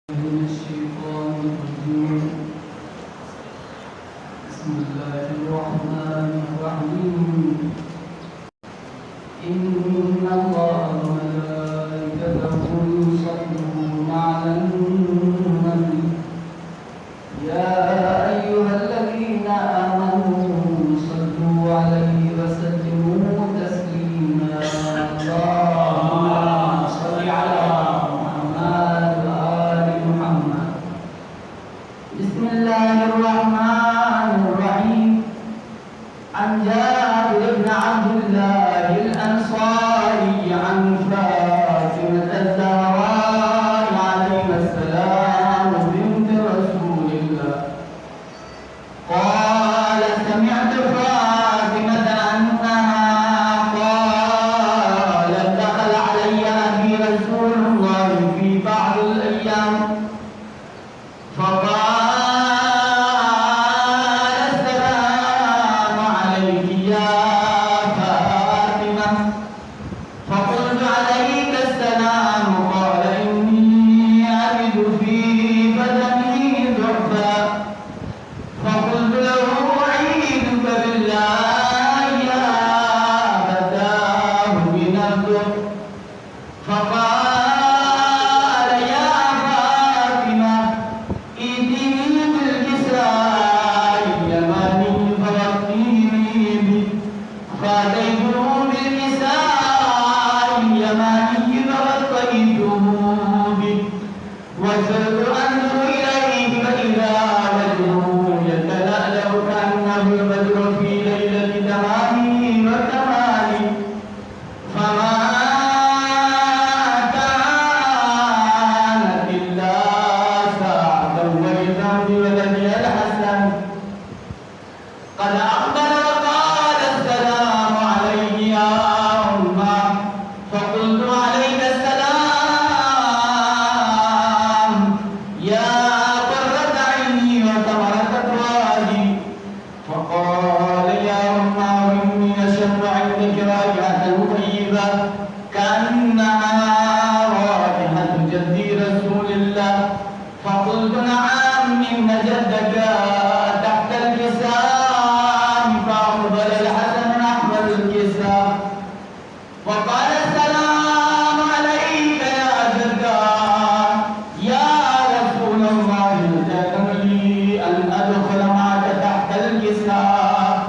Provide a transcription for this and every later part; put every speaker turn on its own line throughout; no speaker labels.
من الشيطان الرجيم. بسم الله الرحمن الرحيم. إن الله وملائكته يصلون على النبي يا أيها الذين آمنوا صلوا عليه وسلموا تسليما. اللهم صل على محمد وآل محمد. بسم الله الرحمن الرحيم. عن جابر بن عبد الله الأنصاري عن فاطمة الزهراء عليها السلام بنت رسول الله قال سمعت فاطمة أنها قالت دخل علي أبي رسول الله في بعض الأيام فقال السلام عليك يا فاطمة فقلت عليك السلام قال إني أجد في بدني ضعفا فقلت له أعيذك بالله يا أبتاه بنفسه فقال يا فاطمة ائتني بالكساء اليماني فوقتيني به فأتيته بالكساء اليماني فوقيته به وصرت أنظر إليه فإذا وجهه يتلألأ كأنه البدر في ليلة تمامه وكماله فما كانت إلا ساعة وإذا بولدي الحسن قد أقبل وقال السلام عليك يا أمه فقلت عليك السلام يا قرة عيني وثمرة فؤادي فقال يا أمه إني أشم عندك رائحة طيبة كأنها رائحة جدي رسول الله فقلت نعم إن جدك تحت الكساء فأقبل الحسن نحو الكساء وقال السلام عليك يا جدا يا رسول الله جاء لي أن أدخل معك تحت الكساء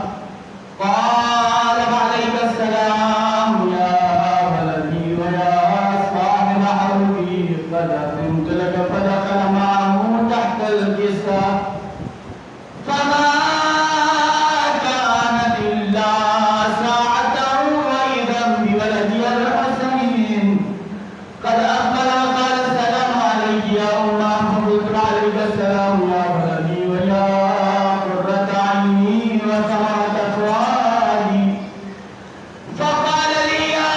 قال وعليك السلام يا ولدي ويا صاحب حربي قد أذنت لك فدخل معه تحت الكساء فما كانت إلا ساعة وإذا بولدي الحسين قد أقبل وقال السلام عليك يا أمه فقلت عليك السلام يا ولدي ويا قرة عيني وثمرة فؤادي فقال لي يا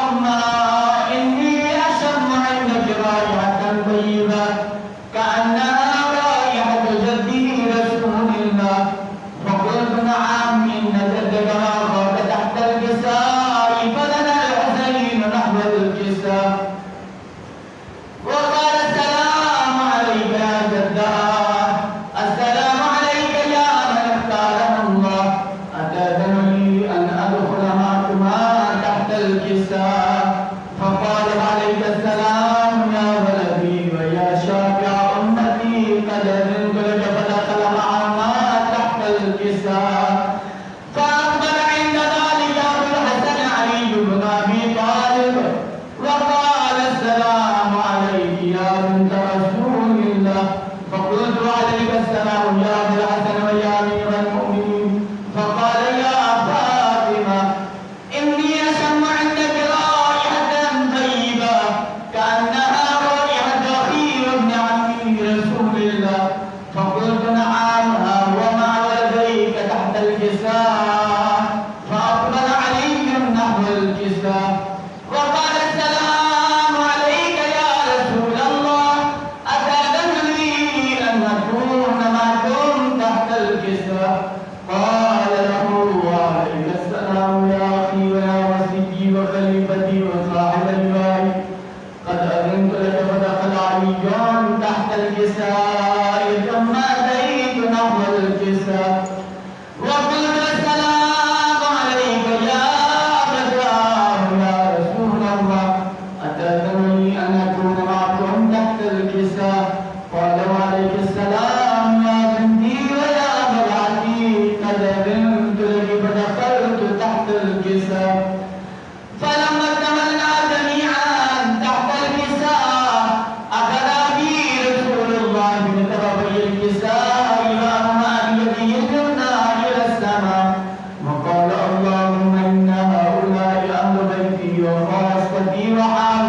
أمه إني أشم عندك رائحة طيبة كأنها رائحة جدي رسول الله فقلت نعم إن جدك أخاك تحت الكساء فلنا الحسين نحو الكساء وقال السلام عليك يا جدا السلام عليك يا من اختاره الله أتأذن لي أن أدخل معكما تحت الكساء فقال عليك السلام يا ولدي ويا شافع أمتي قد أذنت لك فدخل معهما تحت الكساء فأقبل عند ذلك أبو الحسن علي بن أبي طالب وقال السلام عليك يا بنت رسول الله فقلت عليك السلام يا أبا الحسن ويا أمير المؤمنين فقال يا فاطمة إني أشم عندك رائحة طيبة كأن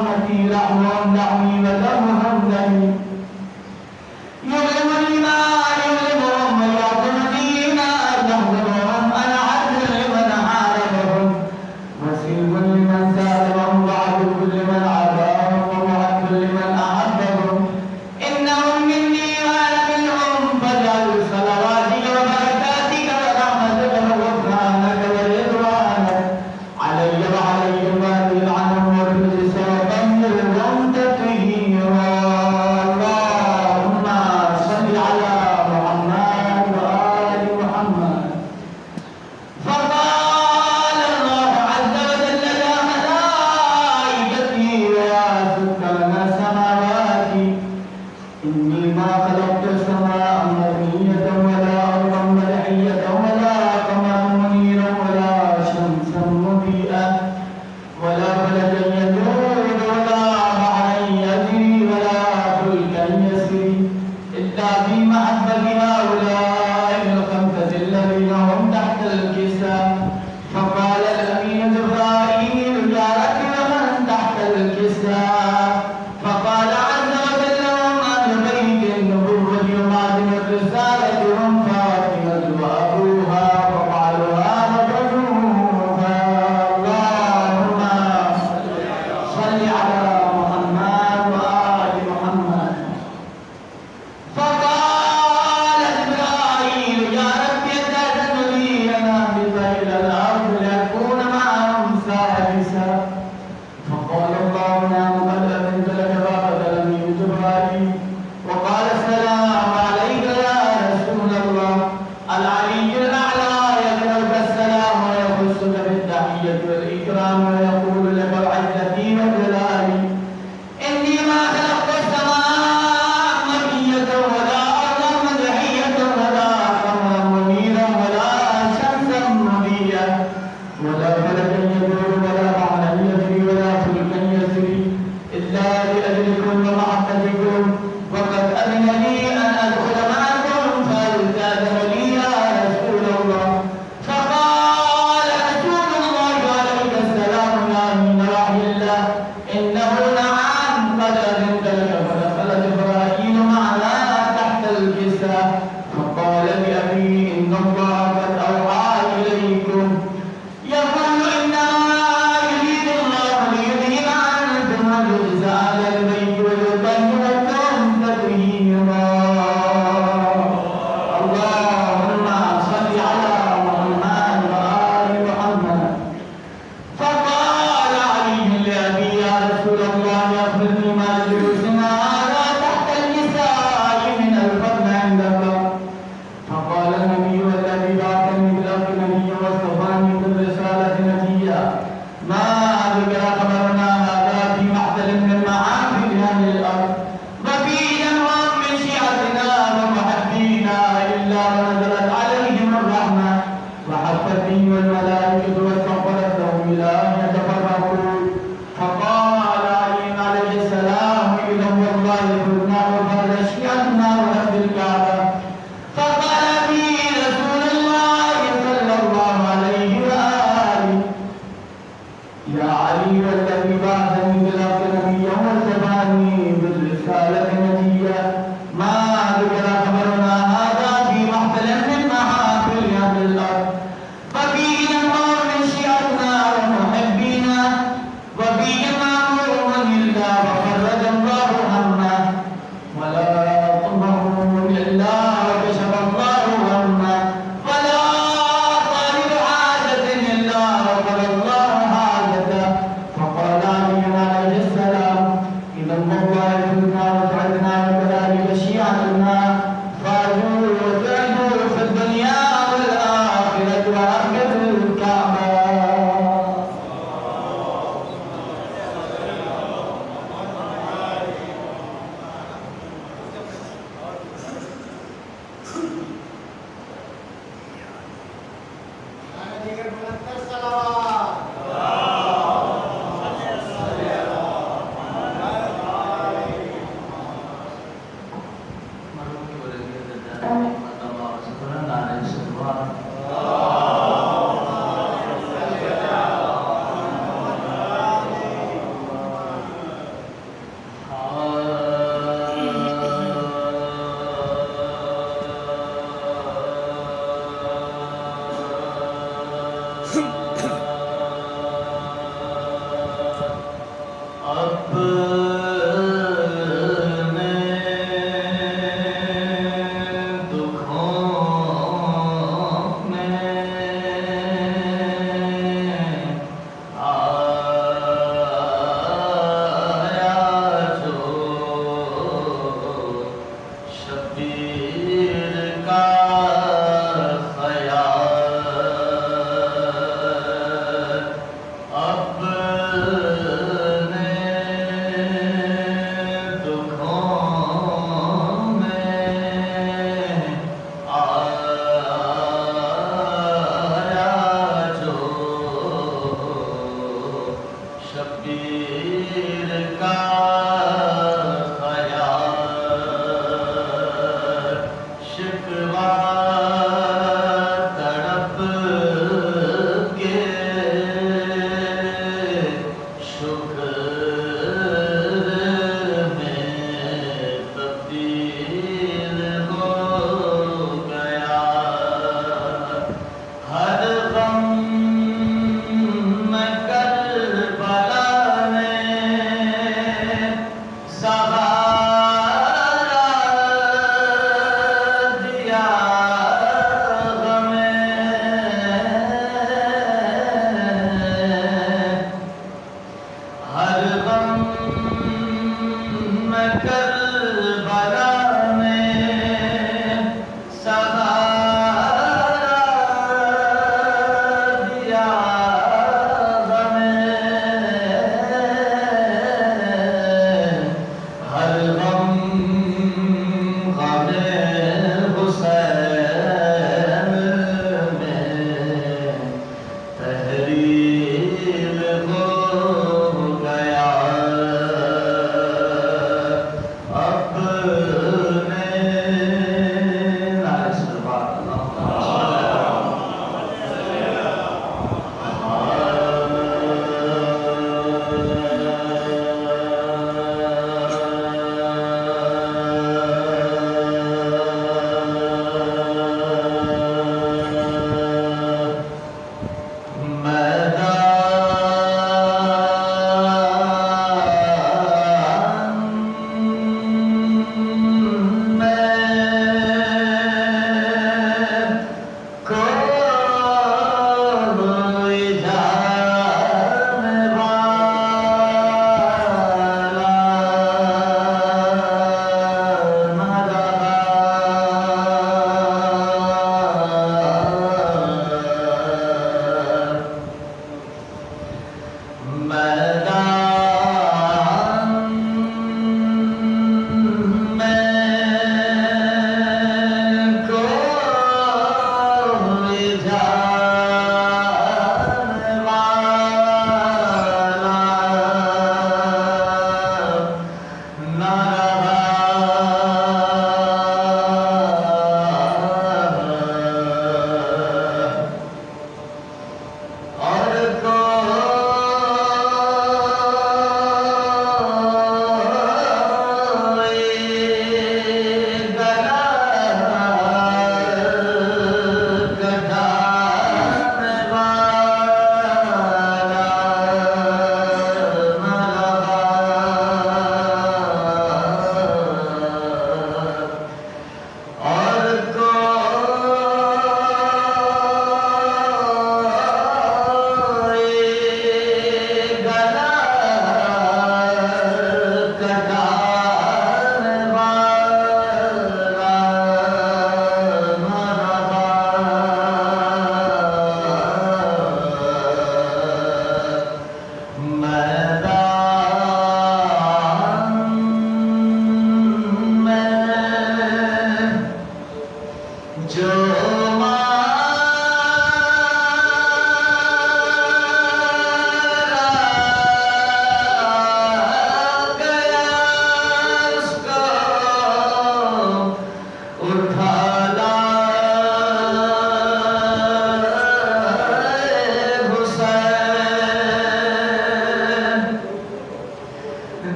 أمتي لحمهم لحمي ودمهم دمي يظلمني ما يظلمهم ويعظمني ما يحزنهم أنا عدل لمن حاربهم وسلم لمن سالمهم وعدو لمن عاداهم ومعد لمن أحبهم إنهم مني وأنا منهم فاجعل صلواتك وبركاتك ورحمتك وغفرانك ورضوانك علي وعليهم وأدل عنهم والرجس وطهرهم تطهيرا اللهم صل على محمد وآل محمد فقال الله عز وجل يا ملائكتي ويا سكان السماوات إني ما خلقت السماء مرمية ولا أرضا ملحية ولا قمرا منيرا ولا شمسا مضيئة ولا بلدا يدور ولا بحرا يجري ولا فلكا يسري إلا في محبة هؤلاء الخمسة الذين هم تحت الكساء فقال الأمين جبرائيل يا رب ومن تحت الكساء فقال عز وجل هم أهل بيت النبوة ومعدن الرسالة هم فاطمة وأبوها وبعلها وبنوها اللهم صل على محمد وآل محمد فقال جبرائيل يا رب أتأذن لي أن أهبط إلى الأرض لأكون معهم سادسا فقال الله نعم قد أذنت لك فقد الأمين جبرائيل وقال السلام عليك يا رسول الله العلي الأعلى يقرأك السلام ويخصك بالتحية والإكرام ويقول لك وعزتي وجلالي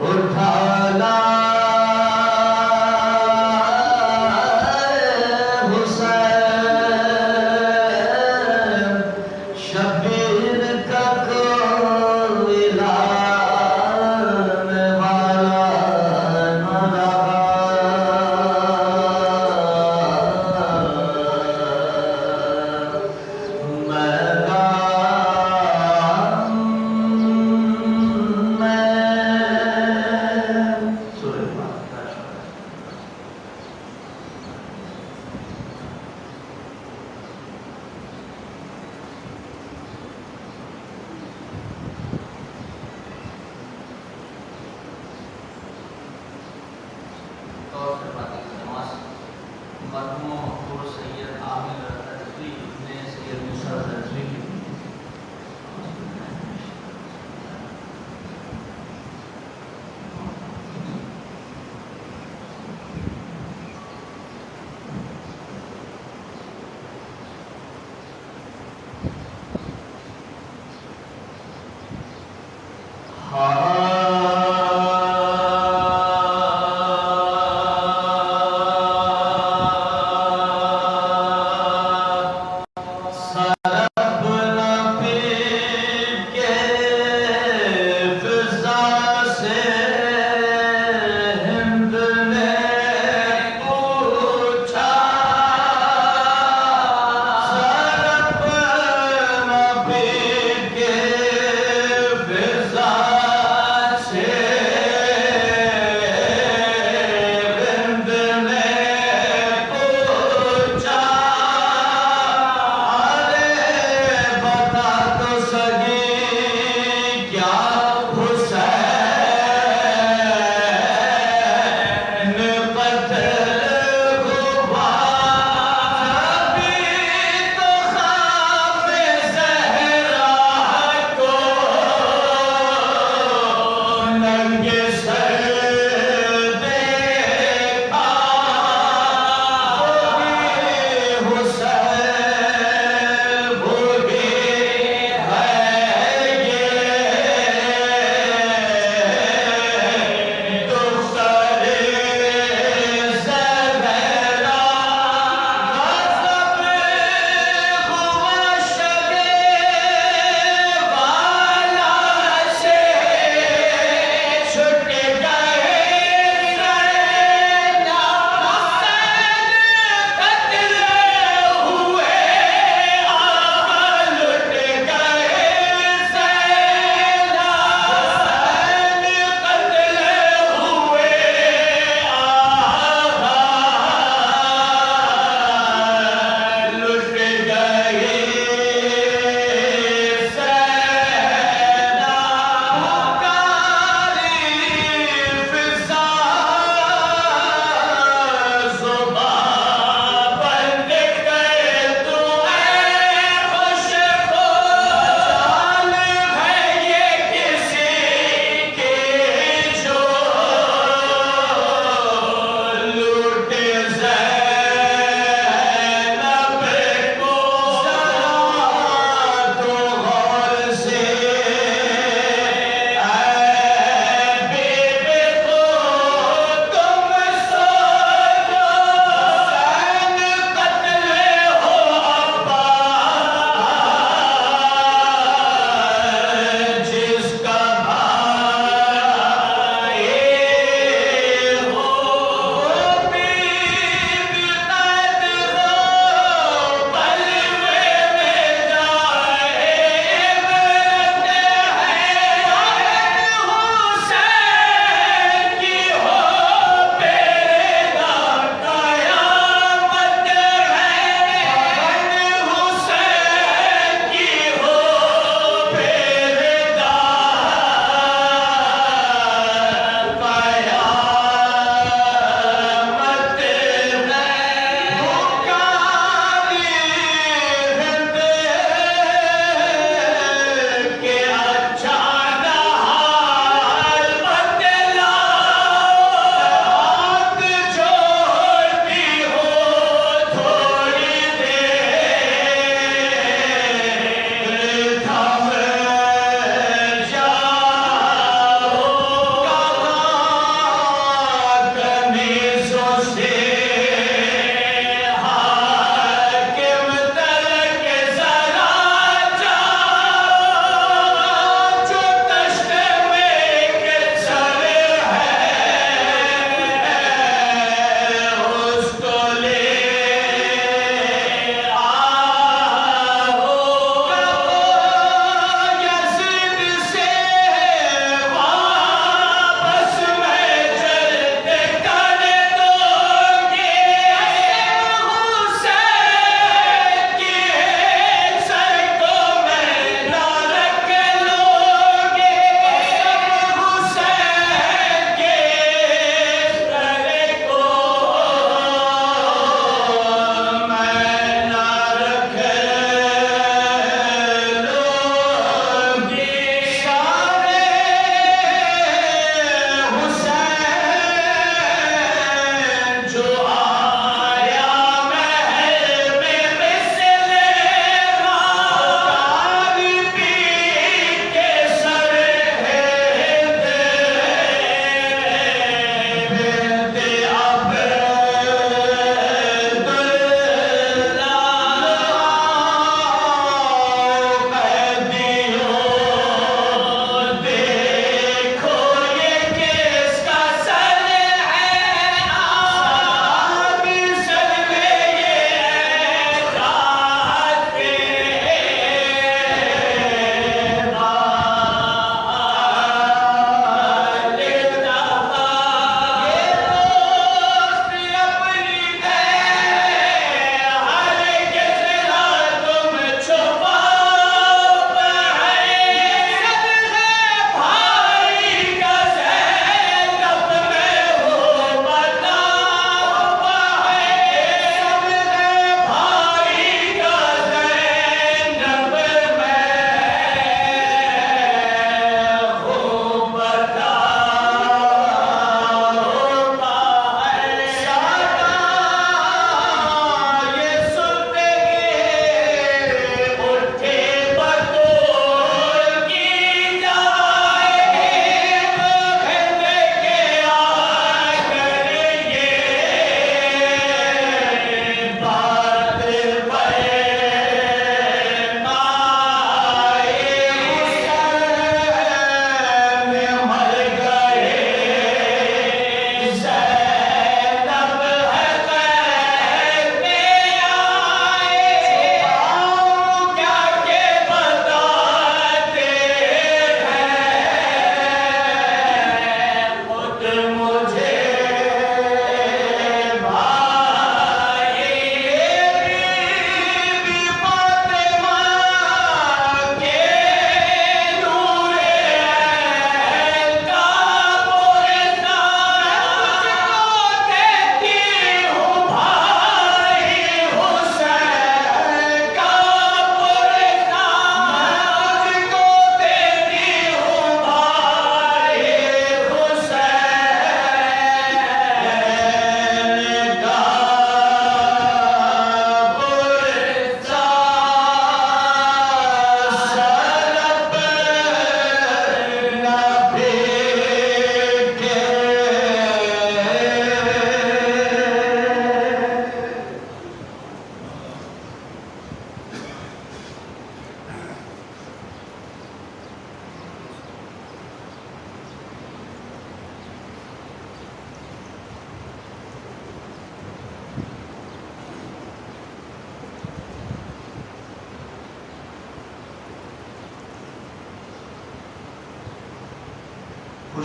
اٹھا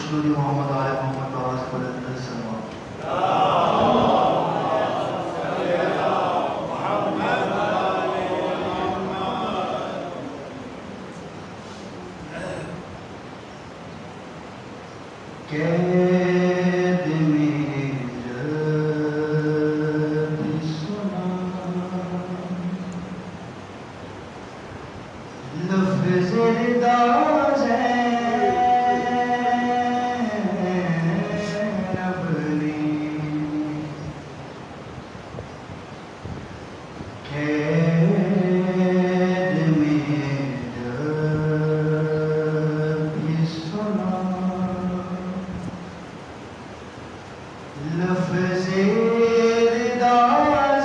خوشنودی محمد آل محمد آواز بلند السلام. قید میں جب سنا لفظ ردا زینب نے قید میں جب سنا لفظ ردا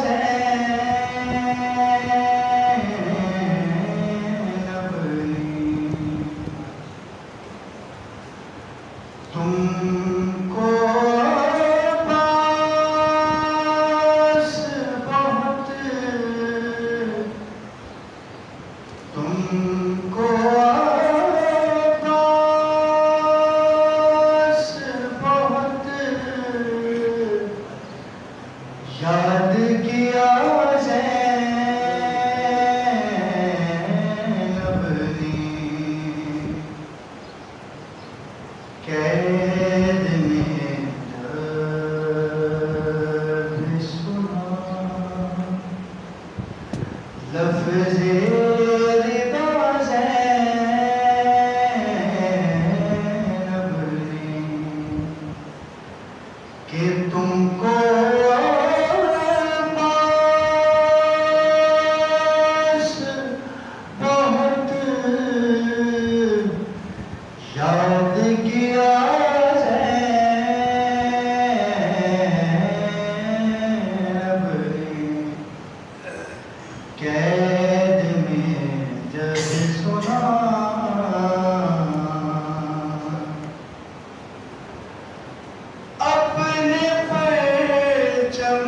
زینب نے تم کو پاس بہت تم کو پاس بہت یاد کیا زینب نے قید میں جب سنا لفظ ردا زینب نے کہ تم کو پاس بہت یاد کیا زینب نے قید میں جب سنا اپنے پرچم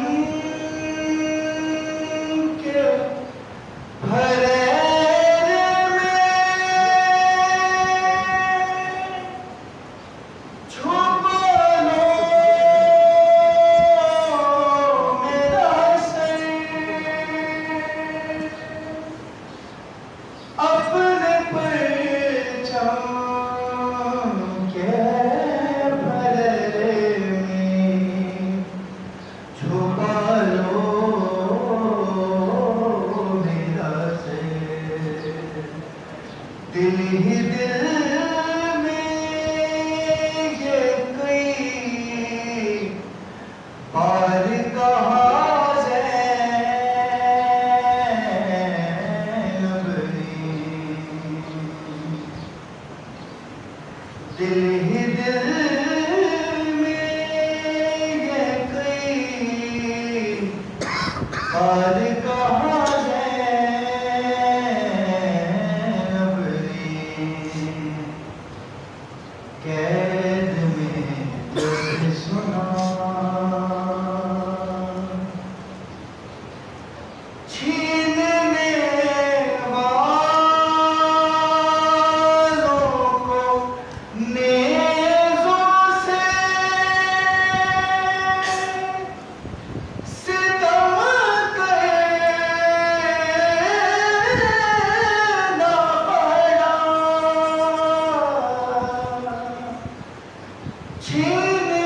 کے حریر میں چھپا لو میرا سر اپنے پرچم کے حریر میں چھپا لو میرا سر دل ہی دل میں یہ کئی بار کہا زینب نے دل ہی دل میں یہ کئی بار کہا زینب نے قید میں جب سنا چھیننے والوں کو نیزوں سے ستم کرنا پڑا چھیننے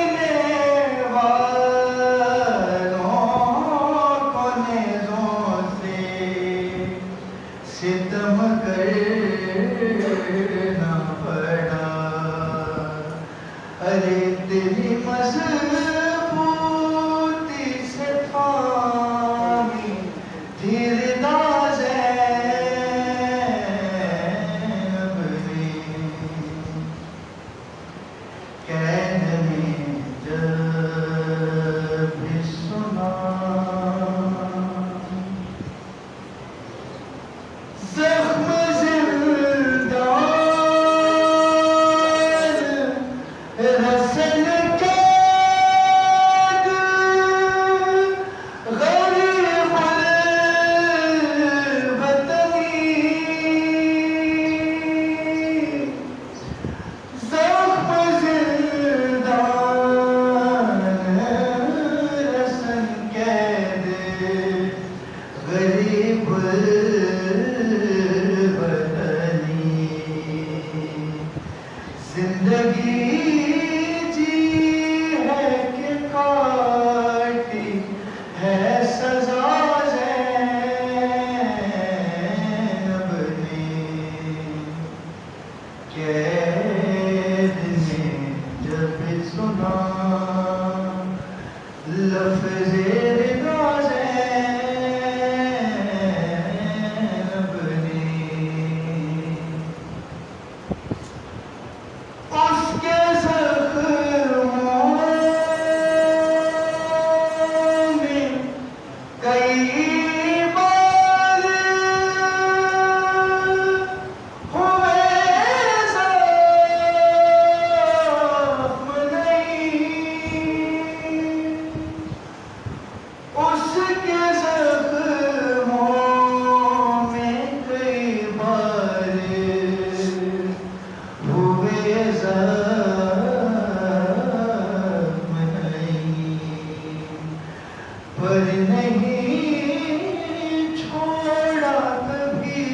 پر نہیں چھوڑا کبھی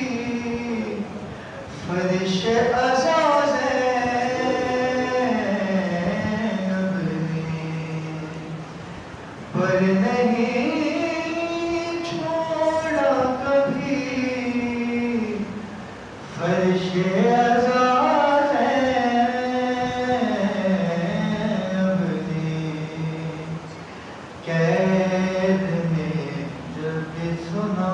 فرش عزاز اب نے، پر نہیں چھوڑا کبھی فرش عزاز اب نے، قید میں جب بھی سنا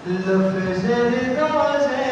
لفظ رضا سے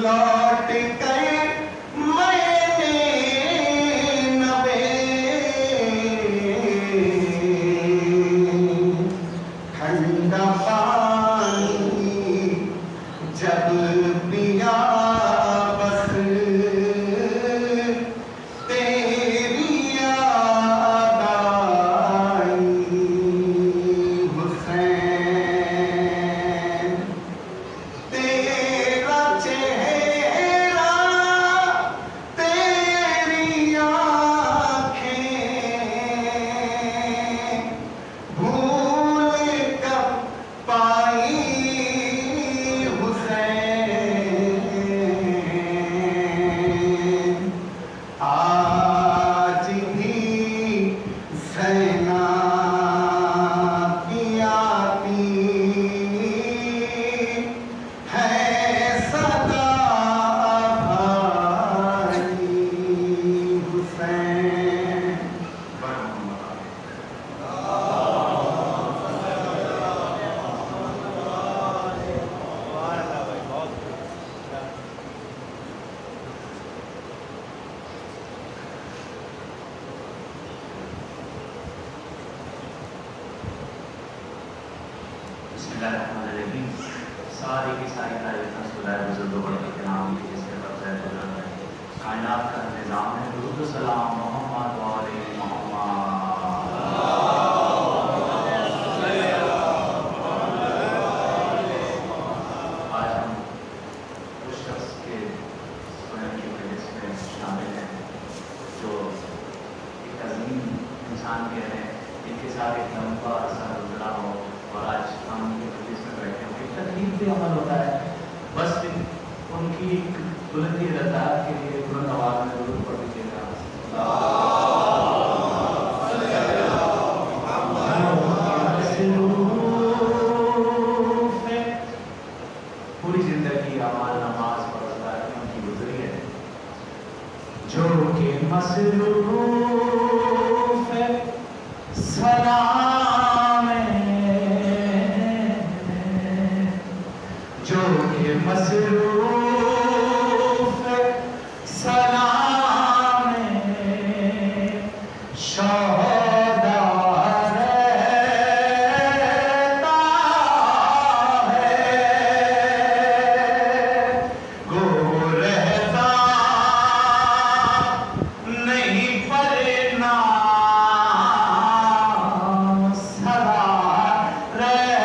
لوٹ کر میں نے نوے ٹھنڈا پانی جب پیا بس تیری یاد آئی حسین تیرا چہرہ تیری آنکھیں بھول کب پائی حسین آج بھی زینب کی آتی ہے صدا بھائی حسین
بسم اللہ الرحمن الرحیم. ساری کی ساری تعریفیں خدائے بزرگ و بڑے کے نام کی جس کے قبضہ قدرت ہے. کائنات کا نظام ہے. درود و سلام محمد و آل محمد. آج ہم اس شخص کے سنن کی مجلس میں شامل ہیں جو ایک عظیم انسان کے ہیں جن کے ساتھ ایک لمبا عرصہ گزرا ہو اور آج ہم ان کے مجلس میں بیٹھے ہیں. ایک تکلیف بھی عمل ہوتا ہے. بس ان کی بلندی رضاعت کے لیے بلند آواز میں درود پڑھ دیجیے گا. پوری زندگی اعمال نماز اور عبادت کی گزری ہے. جو کہ مصروف ہے سلام جو کہ مصروف ہے سلام شہدا رہتا ہے گو رہتا نہیں پر نام سدا رہتا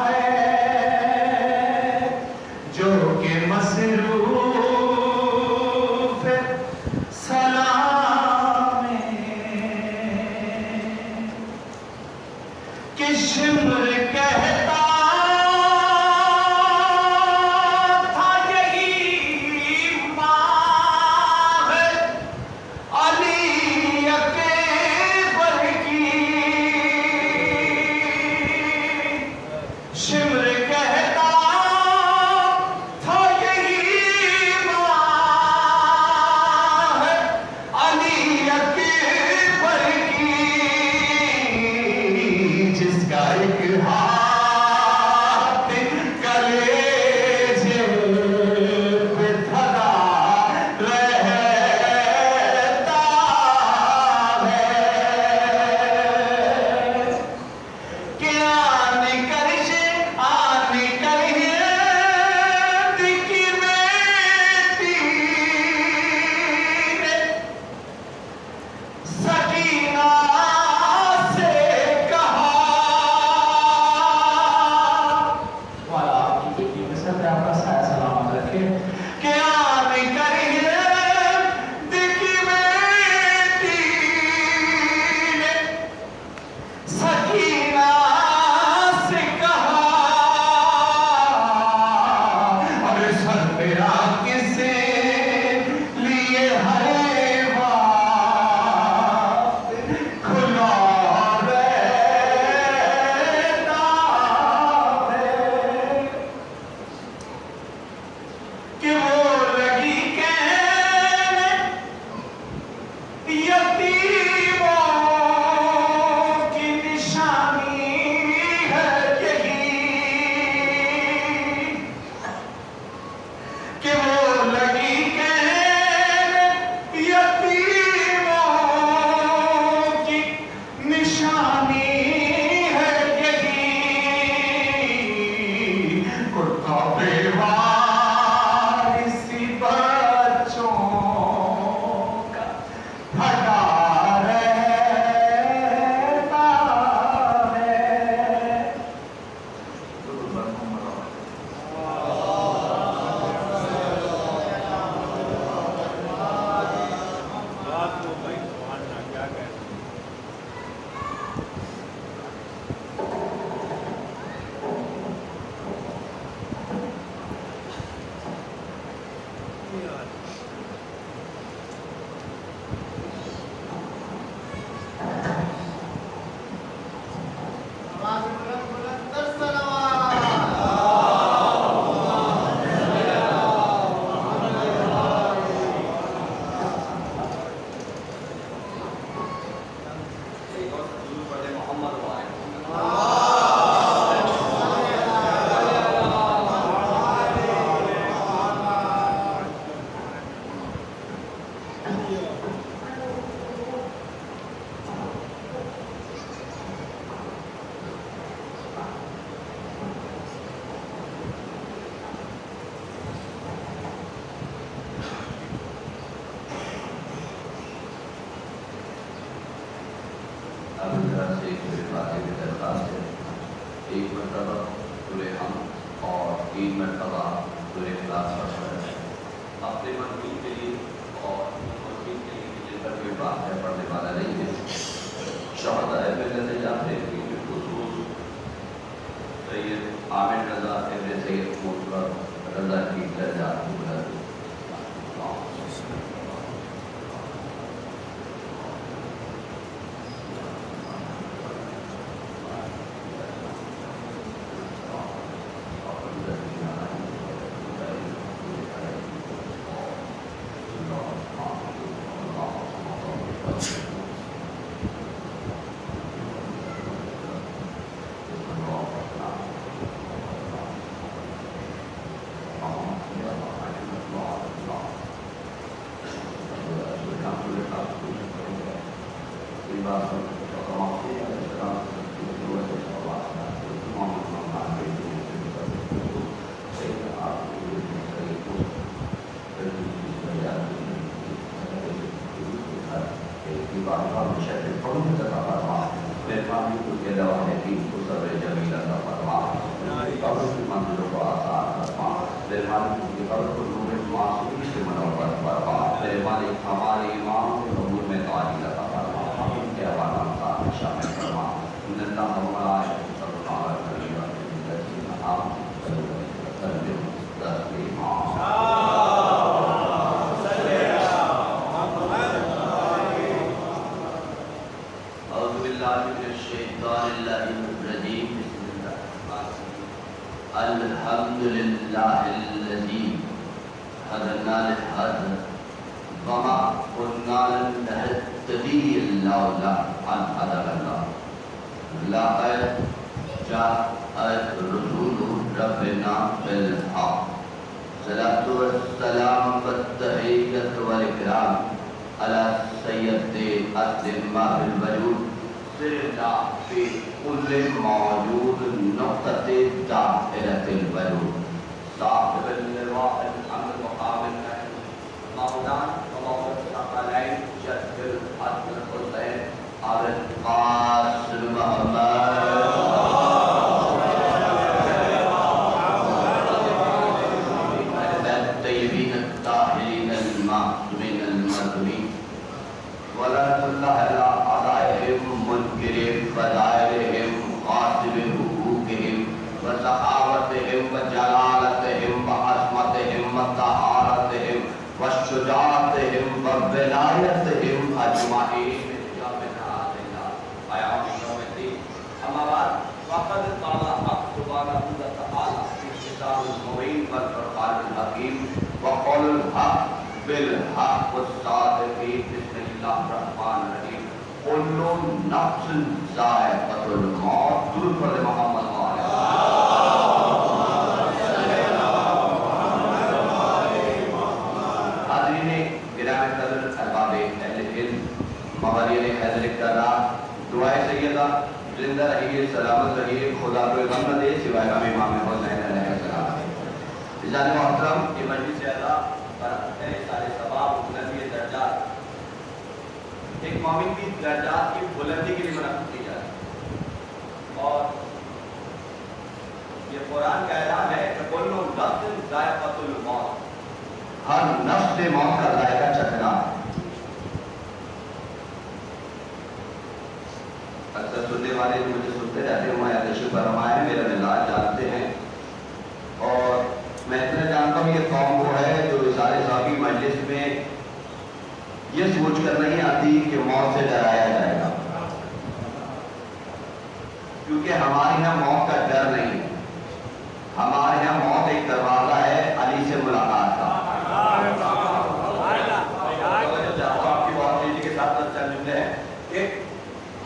ہے جو کہ مصروف سلام کہ شمر کہتا تھا یہی ماں ہے علی اکبر کی. شمر کہتا تھا یہی ماں ہے علی اکبر کی جس کا ایک ہاتھ کلیجے پہ دھرا رہتا ہے کہ آن کرش آن
3 مرتبہ سورہ اخلاص پڑھتا ہے اپنے منزل کے لیے اور مسجد کے لیے جن پر کوئی بات ہے پڑھنے والا نہیں ہے. شہداء ملت جاتے ہیں خصوص سید عامر رضا ابن سید مطلق رضا کی درجات کو بلند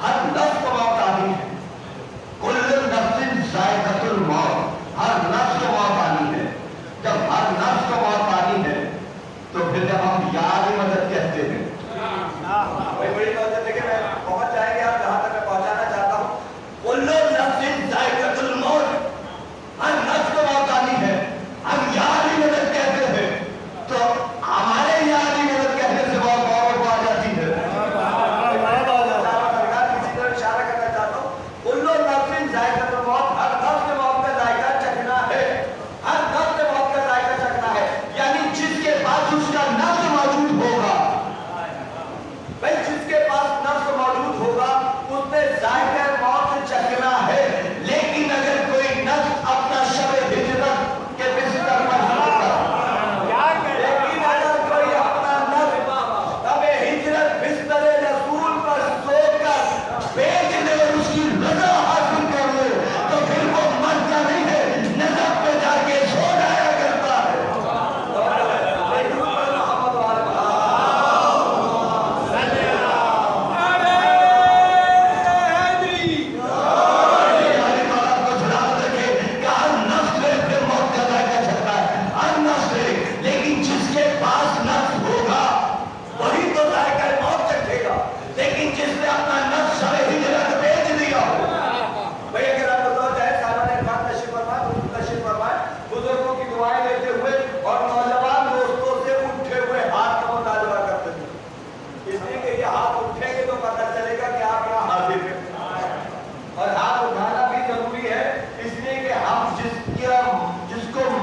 ہر نفس کو موت آتی ہے. کل نفس ذائقہ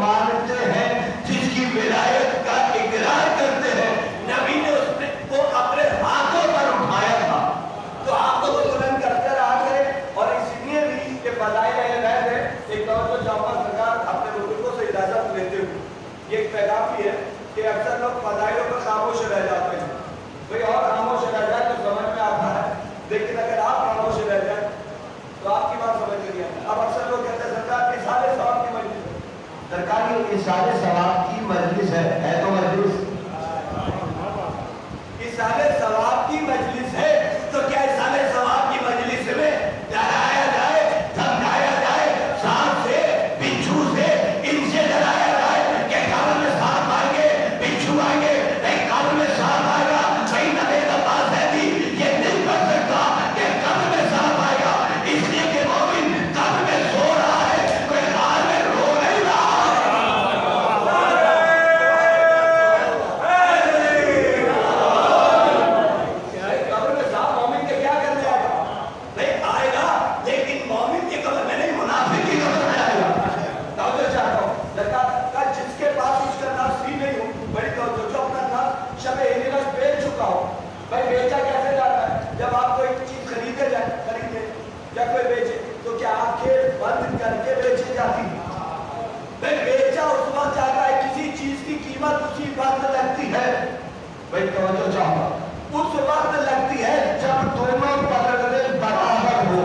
مانتے ہیں, جس کی ولایت کا اقرار کرتے ہیں, نبی نے اس کو اپنے ہاتھوں پر اٹھایا تھا. تو آپ کو بلند کر کر آ گئے, اور اس لیے بھی کہ فضائل اہل بیت ہے. ایک طور پر جعفر سرکار اپنے بزرگوں سے اجازت لیتے ہوئے یہ ایک پیغام بھی ہے کہ اکثر لوگ فضائلوں پر خاموش رہ جاتے ہیں. کوئی اور خاموش رہ جائے تو سمجھ میں آتا ہے, لیکن اگر آپ خاموش رہ جائیں تو آپ کی بات سمجھ میں نہیں آتی. اب اکثر لوگ کہتے ہیں سرکار اصحاب ثواب کی مجلس ہے. سرکار یہ اصحاب ثواب کی مجلس ہے تو مجلس اصحاب ثواب کی مجلس ہے, تو کیا اصحاب ثواب کی مجلس میں ڈرایا جائے, دھمکایا جائے, سانپ سے, بچھو سے, ان سے ڈرایا جائے کہ قبر میں سانپ آئیں گے, بچھو آئیں گے, قبر میں سانپ آئے گا, بھائی نبی عباس ہے بھی یہ نہیں کر سکتا کہ قبر میں سانپ آئے گا, اس لیے کہ مومن قبر میں سو رہا ہے, کوئی غار میں رو نہیں رہا. قبر میں سانپ مومن کے کیا کرنے آئے گا؟ نہیں آئے گا, لیکن مومن کی قبر میں نہیں, منافق کی قبر میں آئے گا. توجہ چاہتا ہوں لگتا جس کے پاس اس کا نفس بھی نہیں ہو, بڑی توجہ, جو اپنا نفس شب ہجرت بیچ چکا ہو. بھائی بیچا کیسے جاتا ہے؟ جب آپ کوئی چیز خریدے یا کوئی بیچے تو کیا آنکھیں بند کر کے بیچے جاتی ہیں؟ بھائی بیچا اس وقت جاتا ہے, کسی چیز کی قیمت اسی وقت لگتی ہے. بھائی توجہ چاہوں گا, اس وقت لگتی ہے جب دونوں پکڑنے برابر ہو.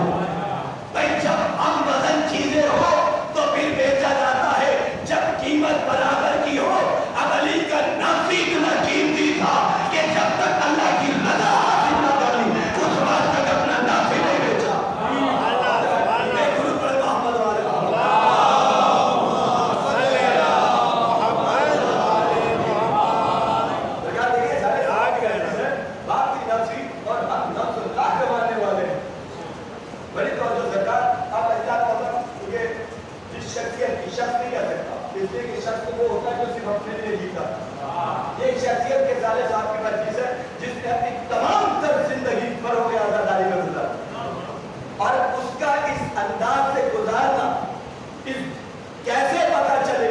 بھائی جب ہم وزن چیزیں ہو تو پھر بیچا جاتا ہے, جب قیمت برابر کی ہو. اب علی کا نفس اتنا قیمتی تھا کہ جب تک اللہ کی رضا حاصل نہ کر لی اس وقت تک اپنا نفس ہی نہیں بیچا. بڑی توجہ سرکار, اب اللہ تعالیٰ کیونکہ جس شخصیت کی شخص نہیں کر سکتا, اس لیے کہ شخص وہ ہوتا ہے جو صرف اپنے لیے جیتا. یہ شخصیت کے سالے صاحب کی مجلس ہے جس نے اپنی تمام تر زندگی فروغ آزاداری میں گزارا, اور اس کا اس انداز سے گزارنا, اس کیسے پتا چلے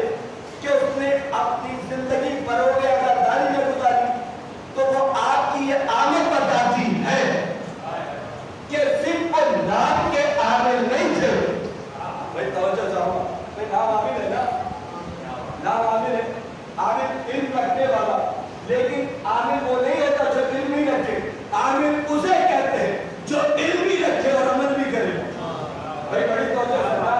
کہ اس نے اپنی زندگی فروغ آزاداری میں گزاری, تو وہ آپ کی یہ آمد بتاتی ہے کہ صرف نام کے عامل نہیں تھے. بھائی توجہ چاہوں, بھائی نام عامل ہے نا, نام عامل ہے, عامل علم رکھنے والا, لیکن عامل وہ نہیں ہوتا جو علم نہیں رکھے. عامل اسے کہتے ہیں جو علم بھی رکھے اور عمل بھی کرے. بھائی بڑی توجہ کرنا,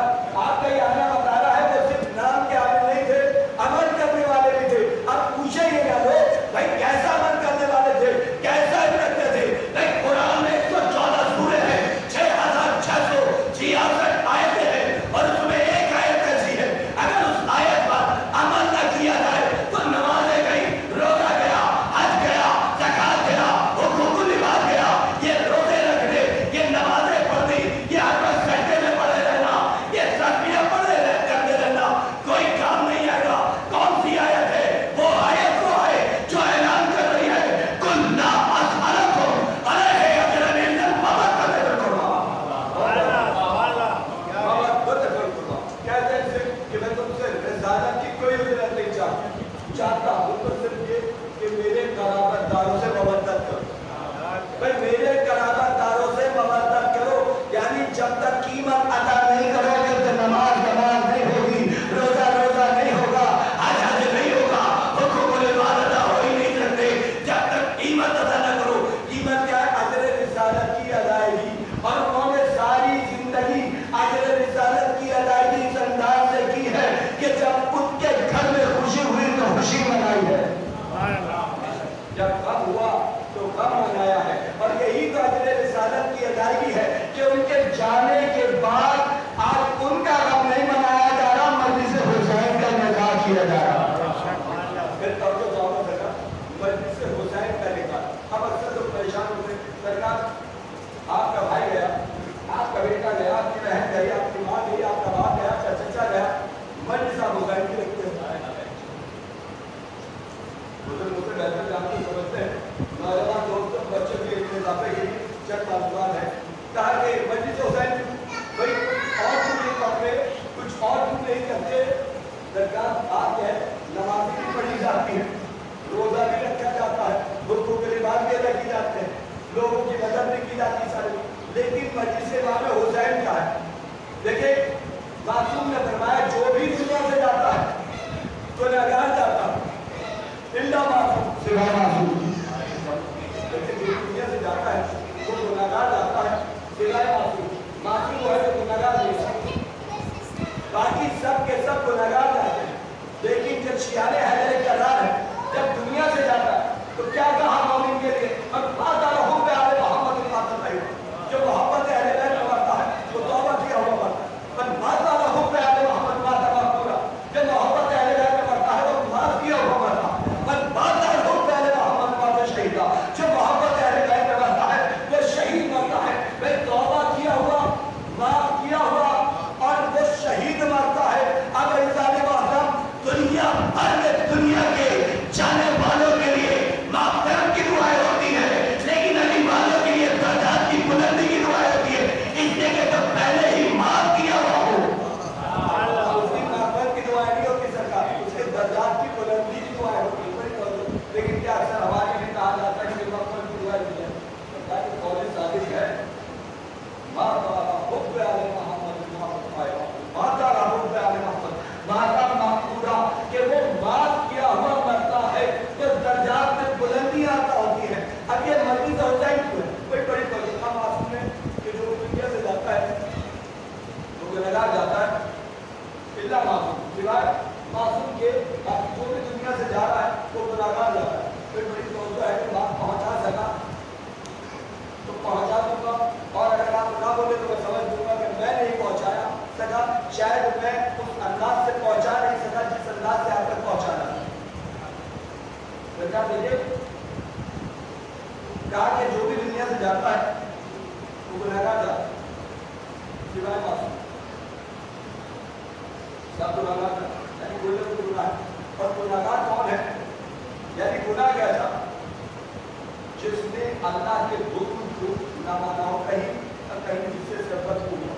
آپ کا یہ آنا بتا رہا ہے وہ صرف نام کے عامل نہیں تھے, عمل کرنے والے بھی تھے. اب پوچھے یہ کیا لو, بھائی کیسا عمل کرنے والے تھے, کیسا علم رکھتے تھے؟ بھائی قرآن میں 114 سورے ہیں, 6666 آیتیں ہیں, اور اس میں ایک آیت ایسی ہے اگر اس آیت پر عمل نہ کیا جائے تو نمازیں گئی, روزہ گیا, حج گیا, زکات گیا, حقوق العباد گیا. یہ روزے رکھنے, یہ نمازیں پڑھنی, یہ ہر وقت سجدے میں پڑے رہنا, یہ تسبیح پڑھے کرتے رہنا, کوئی کام نہیں آئے گا. کون سی آیت ہے؟ وہ آیت وہ ہے جو اعلان کر رہی ہے کل لا اسألکم علیہ اجرا الا المودۃ فی القربى. کہتے ہیں صرف کہ میں تم سے رسالت کی کوئی اجرت نہیں چاہتا ہوں, تو صرف یہ کہ میرے قرابت داروں سے مودت کرو. بھائی میرے قرابت داروں سے مودت کرو, یعنی جب تک قیمت ادا نہیں کرو گے تو نماز نہیں ہوگی, روزہ نہیں ہوگا, حج نہیں ہوگا, حقوق العباد ادا ہو ہی نہیں سکتے جب تک قیمت ادا نہ کرو. قیمت کیا ہے؟ اجر رسالت کی ادائیگی, اور انہوں نے ساری زندگی اجر رسالت کی ادائیگی اس انداز سے کی ہے کہ جب ان کے گھر میں خوشی ہوئی تو خوشی منائی ہے, جب غم ہوا تو غم منایا ہے. اور یہی تو اجر رسالت کی ادائیگی ہے کہ ان کے جانے کے بعد آج ان کا غم نہیں منایا جا رہا, مجلس حسین کا نکاح کیا جا رہا. پھر توجہ جاؤ سرکار, مجلس حسین کا نکاح. اب اکثر لوگ پریشان ہوتے ہیں, سرکار آپ کا بھائی گیا, آپ کا بیٹا گیا, آپ کی بہن گئی, آپ کی ماں گئی, آپ کا باپ گیا, آپ کا چچا گیا, مجلس حسین کی رکھتے ہیں. بزرگ مجھ سے بہتر جانتے سمجھتے ہیں, نوجوان دوستوں بچوں کے لیے اضافے کے لیے چند معلومات ہے. کہا کہ مجلس حسین بھائی اور کچھ نہیں کرتے, کچھ اور کچھ نہیں کرتے,
زکات آتی ہے، نمازیں بھی پڑھی جاتی ہیں، روزہ بھی رکھا جاتا ہے، بتوں کے لباس بھی ادا کی جاتے ہیں، لوگوں کی مدد بھی کی جاتی ہے ساری، لیکن مجلس امام حسین کیا ہے؟ دیکھیں معصوم نے فرمایا جو بھی دنیا سے جاتا ہے تو نگاہ جاتا ہے اللہ معصوم
سوائے معصوم،
لیکن جو دنیا سے جاتا ہے وہ گناہگار جاتا ہے سوائے معصوم. معصوم وہ ہے جو گناہگار نہیں ہے، باقی سب کے سب گناہگار جاتے ہیں. لیکن جب شیعہ حیدر کرار ہے جب دنیا سے جاتا ہے تو کیا کہا مومن کے لیے اور بات رہو پہ آل محمد کی بات بتائی جو محبت اہل بیت میں مرتا ہے وہ توبہ کیا ہوا مرتا ہے. پر بات رہو پہ آل محمد بات پورا جو محبت اہل بیت میں مرتا ہے وہ معاف کیا ہوا مرتا ہے. پر بات رہو پہ آل محمد بات شہیدہ جو محبت اہل بیت میں مرتا ہے وہ شہید مرتا ہے. وہ توبہ کیا ہوا معاف کیا ہوا اور وہ شہید مرتا ہے. اب انسان محترم دنیا بھر میں دنیا کے جانے والوں کے لیے مغفرت کی دعائیں ہوتی ہیں لیکن علی والوں کے لیے درجات کی بلندی کی دعائیں ہوتی ہے. اس لیے کہ تو پہلے ہی معاف کیا ہوا ہو اس کی مغفرت کی دعائیں نہیں ہوتی سرکار، اس کے درجات کی بلندی کی دعائیں ہوتی ہیں. لیکن کیا اکثر ہمارے لیے کہا جاتا ہے کہ مغفرت کی دعائیں نہیں ہے. سرکار کی قول ثابت ہے ماتا حب علی محمد محمد پائے ماتا حب علی محمد ماتا محمودہ کہ وہ معاف کیا ہوا مرتا ہے تو درجات میں بلندی آتا ہوتی ہے. اب یہ مرضی تو ہوتا ہی کیوں ہے؟ کوئی بڑی وظیفہ معصوم ہے کہ جو دنیا سے جاتا ہے وہ گنہگار جاتا ہے اللہ معصوم سوائے معصوم کے باقی جو بھی دنیا سے جا رہا ہے وہ گنہگار جاتا ہے. کوئی بڑی توجہ ہے کہ بات پہنچا سکا تو پہنچا دوں گا اور اگر آپ نہ بولے تو میں سمجھ دوں گا کہ میں نہیں پہنچایا سکا شاید میں اس انداز سے پہنچا نہیں سکا جس انداز سے آپ تک پہنچانا ہے. دیکھیے کہا کہ جو بھی دنیا سے جاتا ہے وہ گنہگار جاتا ہے سوائے معصوم. سب گنہگار جاتا ہے یعنی کوئی لوگ گناہ ہے. اور گنہگار کون ہے؟ یعنی گناہ کیسا جس نے اللہ کے حکم کو نہ مانا ہو کہیں اور کہیں جس سے سبت ہوا.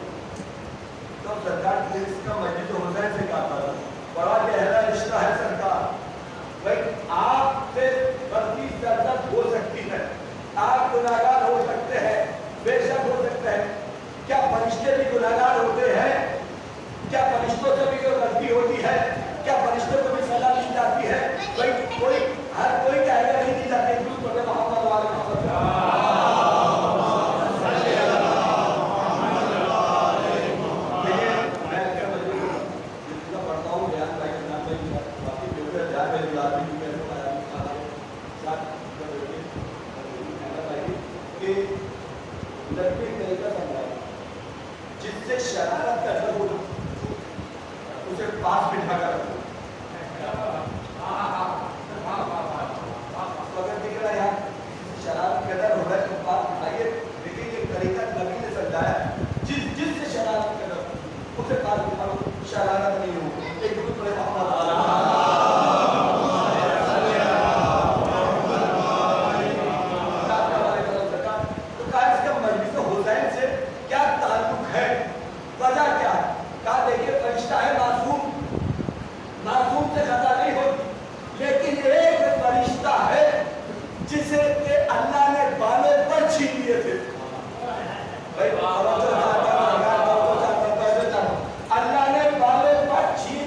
تو سرکار نے اس کا مجلس حسین سے کہا تھا بڑا گہرا رشتہ ہے سرکار. بھائی آپ سے غلطی زیادت ہو سکتی ہے، آپ گناہگار ہو سکتے ہیں، بے شک ہو سکتے ہیں. کیا فرشتے بھی گناہگار ہوتے ہیں؟ کیا فرشتوں سے بھی کوئی غلطی ہوتی ہے؟ کیا فرشتوں کو بھی سزا دی جاتی ہے؟ بھائی کوئی ہر کوئی کہے گا نہیں دی جاتی. محمد والے محمد جس سے شرارت کا سب اسے پاس بٹھا کر رکھو. اگر دکھ رہا ہے یار شرارت قدر ہو رہا ہے تو پاس بٹھائیے. لیکن یہ طریقہ نبی نے سمجھایا جس سے شرارت قدر اسے پاس بٹھاؤ شرارت نہیں ہو. ایک دوسرے پر وجہ کیا ہے؟ کہا دیکھیے فرشتہ ہے معصوم، معصوم سے خطا نہیں ہوتی، لیکن ایک فرشتہ ہے جسے کہ اللہ نے بالوں پر چھین لیے تھے. اللہ نے بالوں پر چھین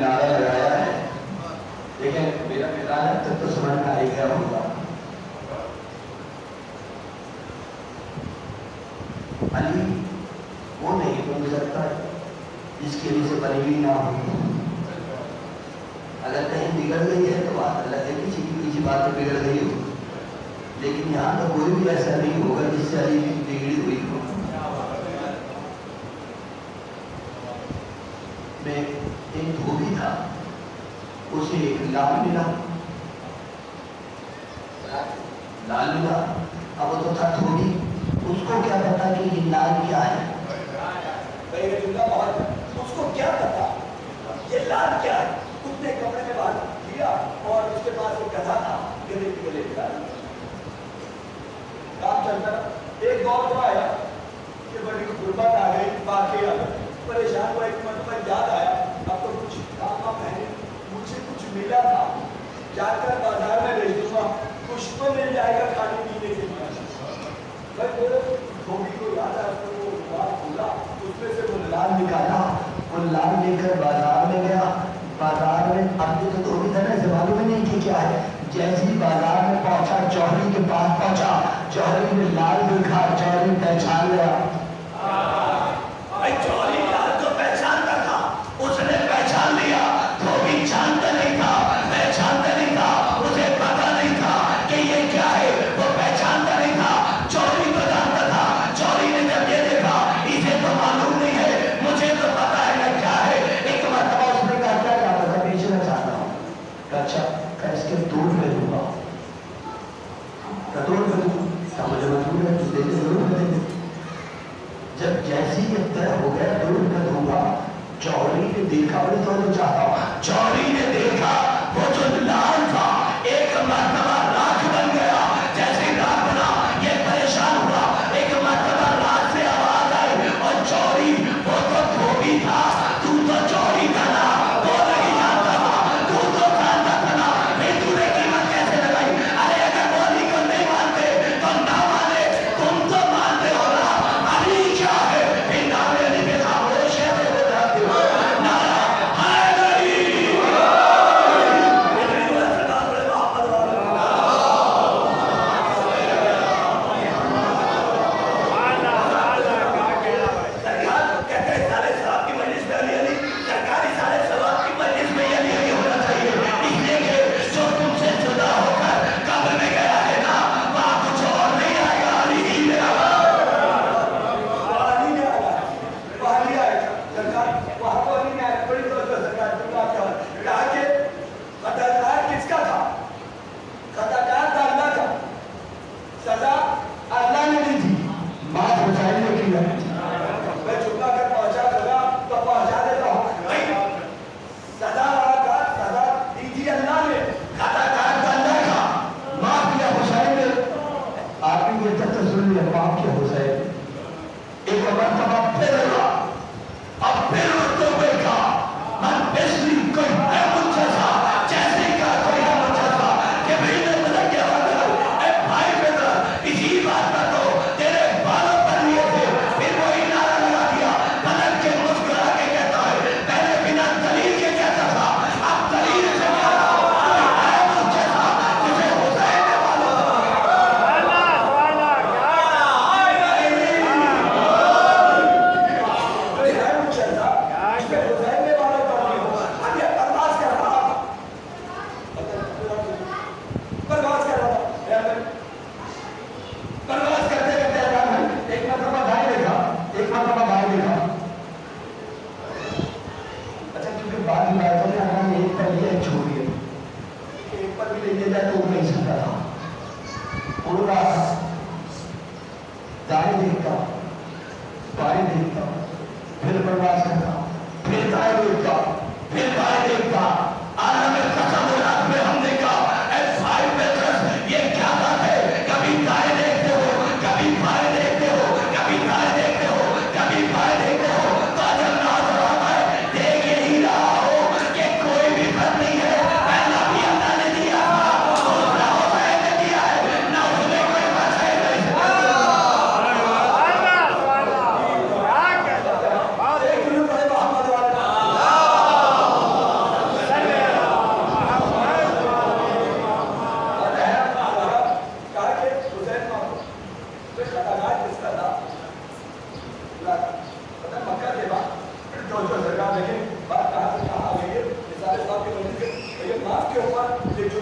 نعرہ لگایا ہے، لیکن میرا خیال ہے تب تو سمجھ میں آئی گیا ہوگا. علی وہ نہیں بن سکتا جس کے لیے سے بنی ہوئی نہ ہو. اگر کہیں بگڑ گئی ہے تو بات الگ ہے، کسی کی کسی بات پہ بگڑ گئی ہو، لیکن یہاں تو کوئی بھی ایسا نہیں ہوگا جس سے علی کی بگڑی ہوئی ہو. میں ایک دھوبی تھا، اسے ایک لال ملا. اب وہ تو تھا دھوبی، اس کو کیا پتا کہ یہ لال کیا ہے؟
اس کو کیا پتا یہ لال کیا ہے؟ اس نے کپڑے میں باہر کیا اور اس کے پاس ایک گدھا تھا، گدھے کی گلے کام چلتا. ایک دور تو آیا کہ بڑی غربت آ گئی، واقعی آ گئی، پریشان ہوا. ایک مرتبہ یاد آیا اب تو کچھ کام ہے، مجھے کچھ ملا تھا، جا کر بازار میں بیچ دوں گا، کچھ تو مل جائے گا کھانے پینے کے لیے. دھوبی کو یاد آیا، اس نے وہ بات بولا، اس میں سے وہ
لال نکالا، وہ لال لے کر بازار میں گیا. بازار میں اب جو دھوبی تھا نا، اسے معلوم ہی نہیں کہ کیا ہے. جیسے ہی بازار میں پہنچا، جوہری کے پاس پہنچا، جوہری نے لال دیکھا، جوہری پہچان لیا.
جوہری لال تو پہچانتا تھا، اس نے پہچان لیا. دھوبی جانتا نہیں تھا، پہچانتا نہیں تھا، اسے پتا نہیں تھا کہ یہ کیا ہے، وہ پہچانتا نہیں تھا. جوہری تو جانتا تھا. جوہری نے جب یہ دیکھا، اسے تو معلوم نہیں ہے، مجھے تو پتا ہے نہ کیا ہے. ایک مرتبہ اس نے کہا کیا چاہتا تھا؟ بیچنا چاہتا ہوں.
اچھا اس کے دودھ میں دوں گا، دودھ میں دوں گا، مجھے مجبور ہے دے دے ضرور دے دے. جب جیسی یہ طے ہو گیا دودھ میں دوں گا، جوہری نے دیکھا، بڑی تو چاہتا ہوں.
جوہری نے دیکھا وہ جو لال تھا ایک مرتبہ راکھ بن گیا. جیسے راکھ بنا یہ پریشان ہوا. ایک مرتبہ راکھ سے آواز آئی اور جوہری وہ تو دھوبی تھا، تو جوہری تھا نا، وہ نہیں جانتا تھا، تو جانتا تھا نا، پھر تو نے قیمت کیسے لگائی؟ ارے اگر وہ علی کو نہیں مانتے تو نہ مانے، تم تو مانتے ہو نا. علی کیا ہے؟ پھر نام علی پہ خاموش ہے ہو جاتے ہو. نعرہ حیدری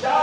4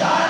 4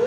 2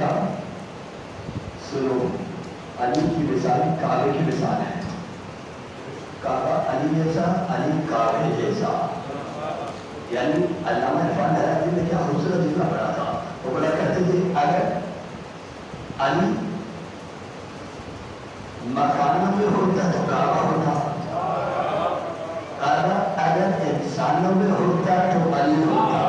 کا سنو، علی کی مثال کعبے کی مثال ہے. کعبہ علی جیسا، علی کعبے جیسا. یعنی علامہ عرفان حیرانی نے کیا خوبصورت جملہ پڑھا تھا. وہ بڑا کہتے تھے اگر علی مکانوں میں ہوتا تو کعبہ ہوتا، کعبہ اگر انسانوں میں ہوتا تو علی ہوتا.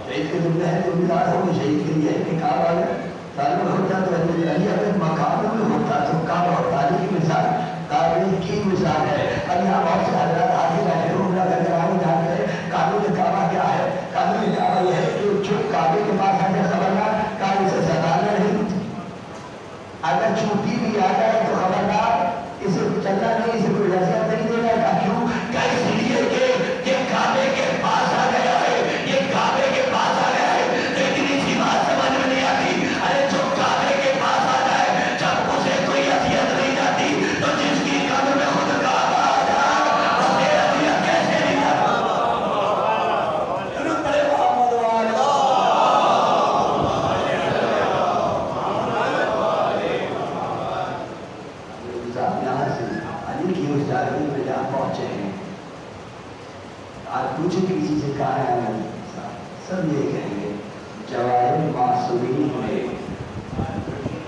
شہید کے جملے ہیں جو ملاد ہو شہید کے لیے کہ کعبہ اگر تعلق ہوتا تو علی، اگر مکانوں میں ہوتا تو کعبہ ہوتا. علی کی مثال کعبے کی مثال ہے. اب یہاں بہت سے حضرات آگے بیٹھے ہوں گے اگر آگے جان گئے قانون کعبہ کیا ہے. قانون کعبہ یہ ہے کہ جو کعبے کے پاس آگے خبردار کعبے سے سٹانا نہیں، اگر چھوٹی بھی آ جائے تو خبردار اسے چلنا نہیں، اسے کوئی نظر نہیں دینا کا. کیوں کہ اس لیے کہ یہ کعبے کے پاس آ گیا ہے، یہ کعبے کے پاس آ گیا ہے. لیکن اسی بات سمجھ میں نہیں آتی، ارے جو کعبے کے پاس آ جائے جب اسے کوئی اذیت نہیں جاتی تو جس کی قبر میں خود کعبہ آ جائے اسے اذیت کیسے نہیں جاتی.
درود پڑھے محمد والا.
یہاں سے علی کی اس جاگری میں جہاں پہنچے ہیں، آج پوچھے کسی سے کہا ہے علی سب یہ کہیں گے جواہر معصومین میں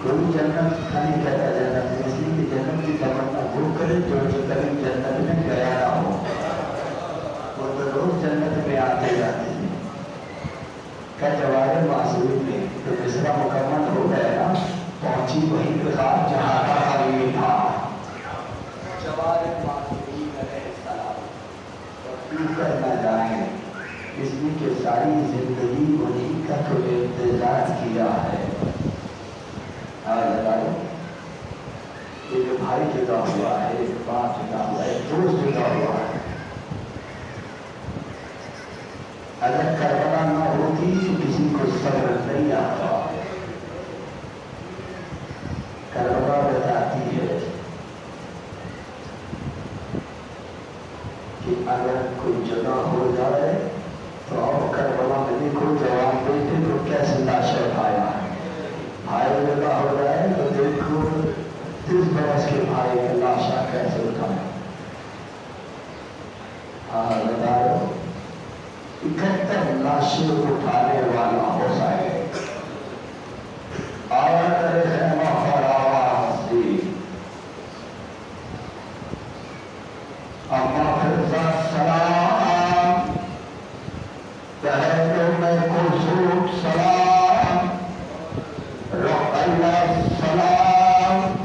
کوئی جنت نہیں کہتا جنت میں، اس لیے کہ جنت کی تمنا وہ کرے جو کبھی جنت میں گیا نہ ہو. وہ تو روز جنت میں آتے جاتے ہیں. کہ جواہر معصومین میں تو مصرع مکمل ہو گیا نا، پہنچی وہیں پہ خواب جہاں کا خلیل تھا. جواہر معصومین علیہ السلام کر نہ جائیں، اس لیے کہ ساری زندگی انہیں کا تو انتظار کیا ہے. ایک بھائی جدا ہوا ہے، ایک باپ جدا ہوا ہے، ایک دوست جدا ہوا ہے. اگر کربلا نہ ہوتی تو کسی کو صبر نہیں آتا. کربلا بتاتی ہے کہ اگر کوئی جگہ ہو جائے تو آپ کربلا میں دیکھو جوان بیٹے کو کیسے لاشیں اٹھایا ہے. بھائی جگہ ہو جائے تو دیکھو 30 برس کے بھائی کا لاشا کیسے اٹھایا. ہاں بتاؤ 71 لاشیں اٹھانے والا ہو سکے. آواز کرے خیمہ پر آواز دی. اما فرزا سلام، بہنوں میں کلثوم سلام، رقیہ سلام،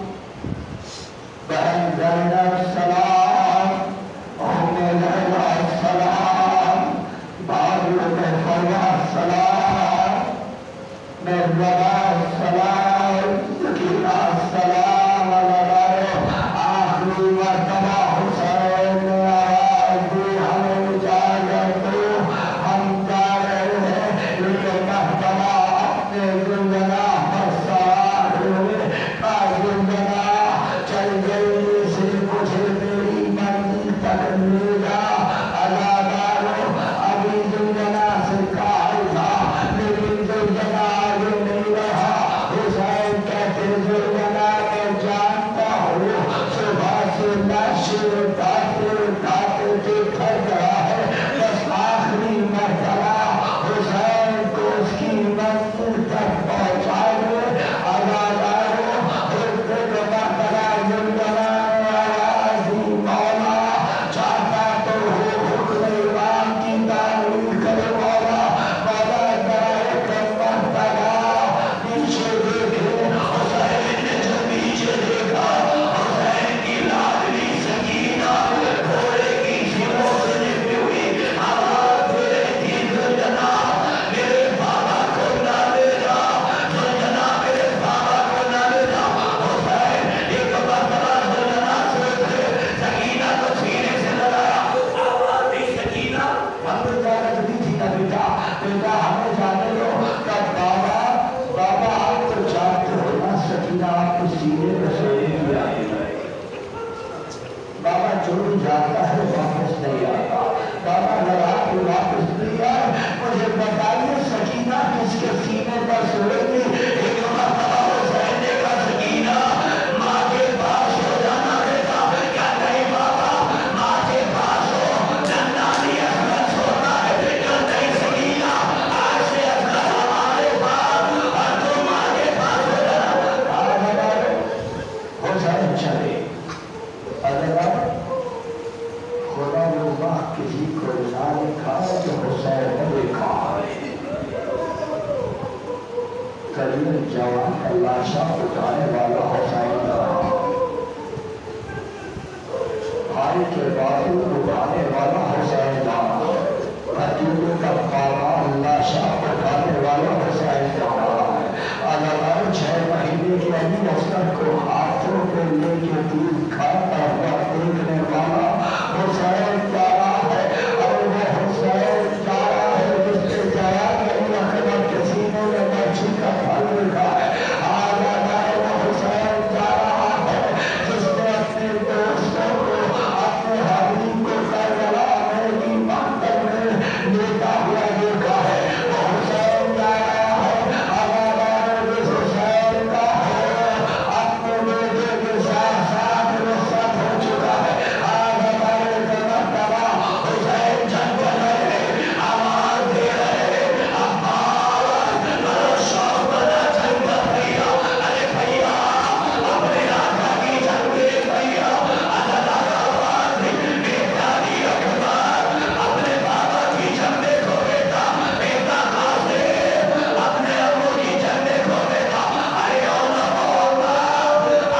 بہن زینب سلام، ام لیلا سلام، بھائی محفوظہ سلام، مرزبہ سلام، سکینہ سلام علیہ. آخری مرتبہ حسین آواز دی ہمیں اجازت دو، ہم جا رہے ہیں. لیکن محتمہ اپنے زندگاہ پر سوار ہوئے. زندگاہ چل گئی سے مجھے میری منزل تک لے جا. ادادارو ابھی زندگاہ سے کہا تھا لیکن زندگاہ آگے نہیں رہا. حسین کہتے زندگاہ میں جانتا ہوں صبح سے لاشیں اٹھاتے اٹھاتے تو تھک رہا ہے، بس آخری مرتبہ حسین کو اس کی منزل تک پہنچائے. ادادارو ایک مرتبہ زندگاہ میں آواز دی مولا چاہتا تو ہو حکم امام کی تعمیل کرے. مولا مولا ذرا ایک مرتبہ پیچھے دیکھے. حسین نے جب پیچھے دیکھا حسین کی لاڈلی سکینہ گھوڑے کی سیروں سے لپٹی ہوئی آواز دے رہی تھی زلجنا میرے بابا کو نہ لے جا، زلجنا میرے بابا کو نہ لے جا. حسین ایک مرتبہ زلجنا سے اٹھے، سکینہ کو سینے سے لگایا. آواز دی سکینہ ہم نے اجازت دی تھی نا بیٹا، بیٹا ہمیں جانے دو. کہ بابا بابا آپ تو جانتے ہو نا سکینہ آپ کو سینے میں سونے دیا ہے. بابا جو بھی جاتا ہے واپس نہیں آتا. بابا لڑا کے واپس نہیں آئے. مجھے بتائیے سکینہ کس کے سینے پر سوئے جوان کا لاشا اٹھانے والا حسین رہا، بھائی کے بازو اٹھانے والا حسین رہا، بھتیجے کا پاوا لاشا اٹھانے والا حسین رہا۔ اگر 6 مہینے کے ابھی اصغر کو ہاتھوں پہ لے کے دودھ کھاتا ہوا دیکھنے والا حسین رہا ہے، اور وہ حسین رہا ہے جس نے جایا کہ اکبر کے سینے میں بچی کا پھل لکھا ہے۔ وہ حسین رہا ہے جس نے اپنے دوستوں کو، اپنے حبیب کو کربلا میں ایمان میں لیتا ہوا دیکھا ہے۔ وہ حسین رہا ہے، جس حسین کا ہے اپنے بیٹے کے ساتھ ساتھ رخصت ہو چکا ہے۔ آج ہمارے مرتبہ حسین جنگ کر رہے ہیں، آواز دے رہے ہیں، عباس بڑا شوق بنا جنگ کر بھیا، ارے بھیا اپنے آقا کی جنگ دیکھ بھیا، اللہ کا آواز دے، بیٹاری اکبر اپنے بابا کی جنگ دیکھو بیٹا، بیٹا قاسم اپنے ابو کی جنگ دیکھو بیٹا، ارے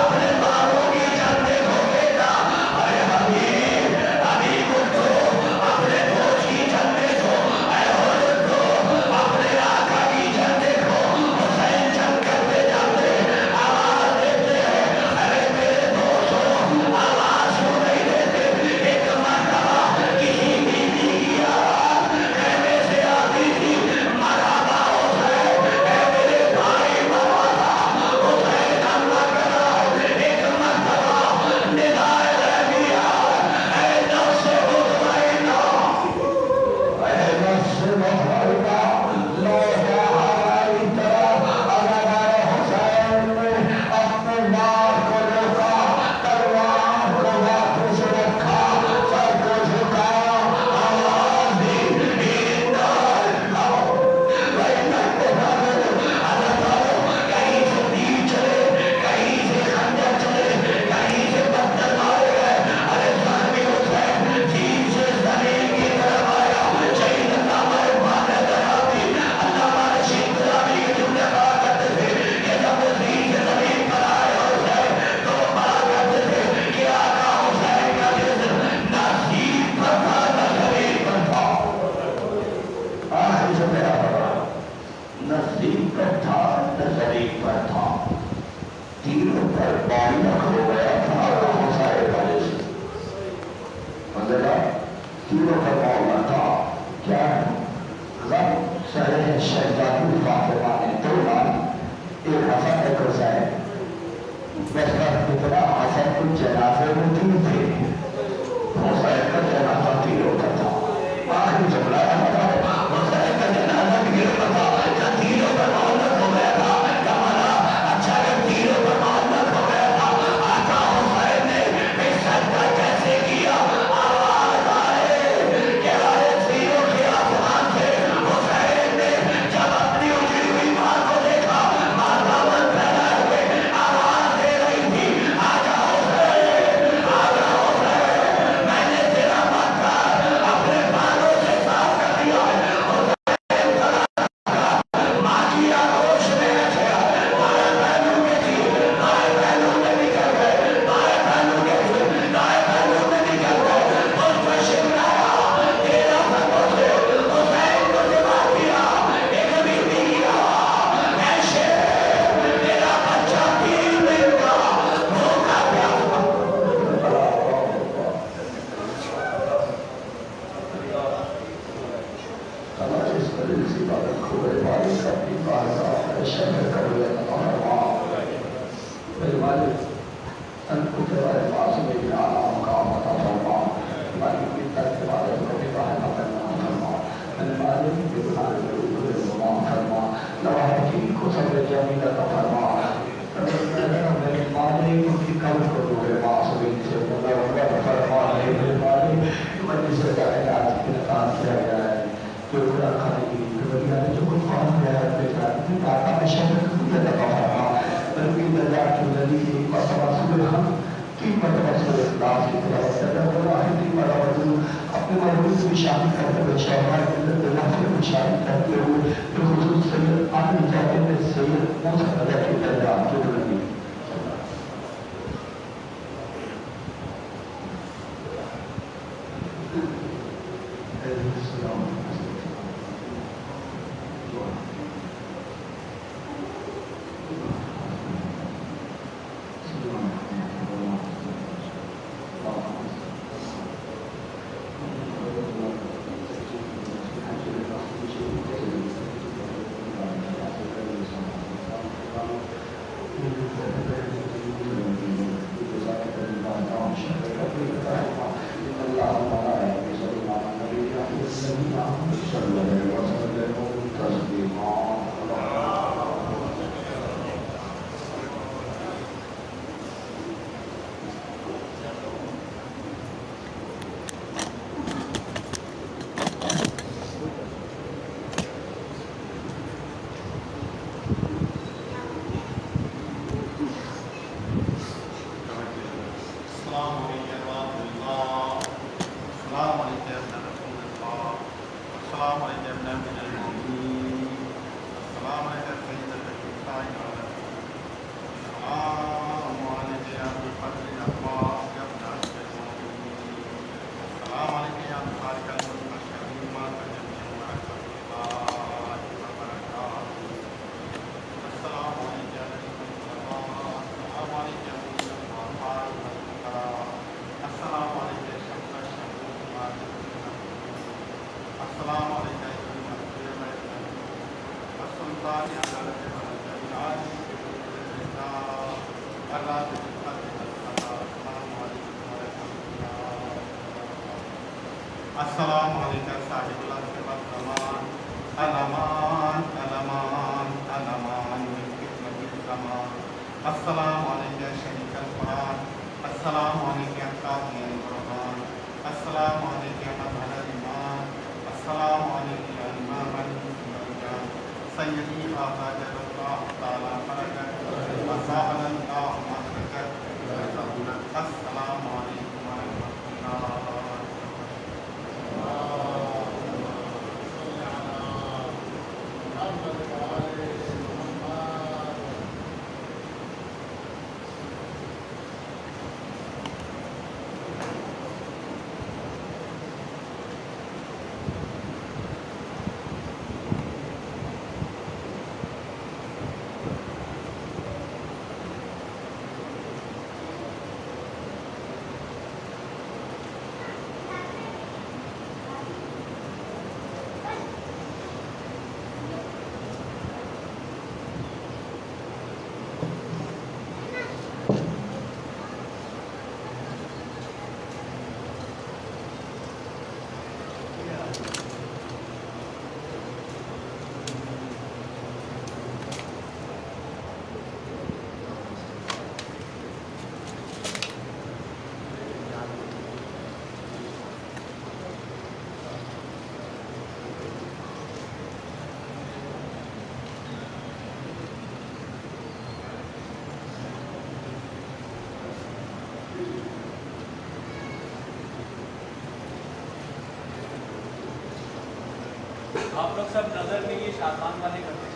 اپنے بابوں کی جنگ دیکھو بیٹا، ارے حبیب اٹھو اپنے دوست کی جنگ دیکھو، اے اٹھو اپنے آقا کی جنگ دیکھو۔ حسین جنگ کرتے جاتے آواز دیتے ہیں، ارے میرے دوستوں آواز کیوں نہیں دیتے؟ ایک مرتبہ کسی بیوی کی آواز خیمے سے آتی تھی، مرحبا حسین، اے میرے بھائی مرحبا حسین حملہ کر رہا ہے۔ ایک مرتبہ ندائے رہبیا، اے نفس مطمئنہ، اے نفس مطمئنہ لوٹ ہماری طرف۔ اگر حسین نے اپنے مار کو روکا، تلوار کو واپس رکھا، سر کو جھکایا، آواز دی، کہیں سے تیر چلے، کہیں سے خنجر چلے، کہیں سے پتھر مارے گئے، ارے ظالم حسین تیر سے زمین کی طرف آیا۔ شہید علامہ اقبال نے کہا کہ علامہ رشید غلامی کے جملے کہا کرتے تھے کہ جب وہ تیر سے زمین پر آئے حسین تو وہ کہا کرتے تھے کہ آقا حسین کا جسم نہ سیٹ پر تھا نہ زمین پر تھا۔ آخر سے میرا بڑا نہ سیٹ پر تھا نہ زمین پر تھا، تیروں پر بالغ ہو گیا تھا آقا حسین کا جسم۔ مطلب تیروں پر بالغ تھا، کیا غم سرے شہزادی فاطمہ نے توڑا، ایک حسن ایک حسین، بس کر اتنا حسن کچھ جنازے میں تیر تھے، حسین کا جنازہ تیروں پر تھا۔ آخری جملہ ہمارا حسین کا جنازہ تیروں پر تھا، جب تیروں پر معلق ہو گیا تھا، کمانا اچھا جب تیروں پر معلق ہو گیا تھا، آقا حسین نے اس سجدہ کیسے کیا؟ آواز آئے کہ آئے تیروں کے آسمان سے، حسین نے جب اپنی اجڑی ہوئی ماں کو دیکھا، ماں دامن پھیلائے ہوئے آواز دے رہی تھی، آجا حسین، میں نے تیرا ماتھا اپنے بالوں سے صاف کر دیا ہے۔ ماں کی آغوش میں ایسے بائیں پہلو کے تھی، دائیں پہلو میں نکل گئے، بائیں پہلو کے تھی، دائیں پہلو میں نکل گئے، مجھ پر شکرایا تیرا سبوں سے حسین کو جمع کیا، ایک بیوی کی آواز، اے شیر تیرا بچہ 3 دن کا بھوکا پیاسا۔ ہمارے اس قدر سی بات کھوئے والے کا بھی بازار شہر کروے فرما، میرے والد ان کو تیرے پاس میں جانا مقام عطا فرما، ہماری کی طرف والے کو بھی باہر کرنا فرما، میرے والد کی بنانے میں اوپر زمان فرما، نواحقین کو صبر جمیل عطا فرما، میرے والد کی قبر کو دور معصومین سے منور فرما، میرے والد مجلس کائنات کی نقاب کیا گیا ہے، جو قرآن خانے کی جو کچھ فہم گیا ہے بیٹا آقا میں شہر قبولیت عطا فرما، بلکہ درجات کی ندی کی مرتبہ صبح ہم تین مرتبہ سورہ اخلاص کی تلاوت کرتا ہوں اور تین مرتبہ اپنے مرحوم سے بھی شامل کرتے ہوئے شہر سے بھی شامل کرتے ہوئے جو حضور سید عالم جاتے سید موسیٰ قدر کی درجات کی بلندی
السلام علیکم صاحب اللہ زمان علمان علمان علمان من خدمت الزمان السلام علیکم شریک القرآن السلام علیکم قاضی القرآن السلام علیکم ابن الایمان السلام علیکم امام الجان سیدی آقا جل اللہ تعالی فرقت وسائل اللہ مخرجت السلام علیکم ورحمۃ اللہ.
آپ لوگ سب نظر میں یہ شادمان والے کرتے ہیں.